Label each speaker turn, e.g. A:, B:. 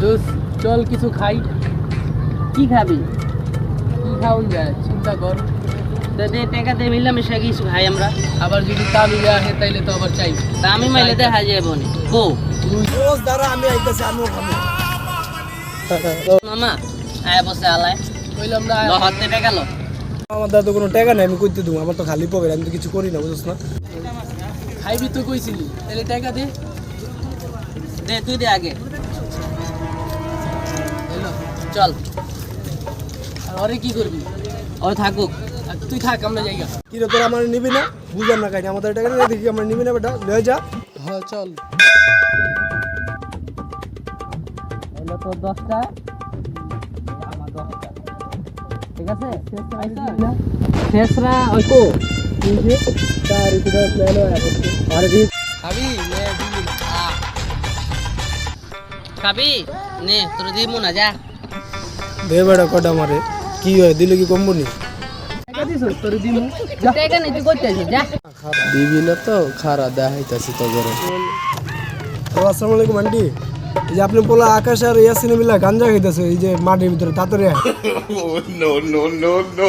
A: দোস্ত চল কিছু খাই।
B: কি খাবি?
A: কি খাওন যায় চিন্তা কর।
B: দে টাকা দে, মিলামিশা কিছু খাই আমরা।
A: আবার যদি তা মিলে আসে তাইলে তো আবার চাই।
B: তা আমি মাইলে দেখা যাবো নি কো
C: রোজ দ্বারা আমি আইতেছি, আমিও খাবো।
B: মামা আয় বসে আলায়
A: কইলাম না
B: ল হাতে টাকা লো।
C: আমার দাদা কোনো টাকা নেই, আমি করতে দেবো, আমার তো খালি পকেট, আমি তো কিছু করি না, বুঝছ না।
A: খাইবি তো কইছিলি, তাহলে টাকা দে।
B: দে তুই দে আগে,
A: এলো
B: চল।
A: আর ওরে কি করবি?
B: ও থাকুক।
A: আর তুই থাক, আমরা জায়গা।
C: কি রে, তোরা আমার নিবি না? বুঝলাম না কাহিনি, আমাদের টাকা নেই দেখি আমার নিবি না বেটা, লয়ে যা।
A: হ্যাঁ চল।
B: এলো তোর 10টা, আমার 10টা, ঠিক আছে? শেষরা ওই কো
C: তার এটা প্ল্যান হয় আরে দি
A: খাবি নে দিবি না।
B: খাবি নে, তোর দিমু না, যা।
C: দে বেটা কটা মারে, কি হয় দিলে কি কমবো নি?
A: টাকা দিছস তোর দিমু।
B: টাকা নেই, তুই করতে আসিস, যা।
A: দিবি না তো খারা দেখাইতাছি তো করে।
C: আসসালামু আলাইকুম আন্টি, এই যে আপনি বলা আকাশ আর ইয়াসিনে মিলা গাঞ্জা খাইতেছে এই যে মাটির ভিতরে, তাড়াতাড়ি আয়।
D: no, no, no, no.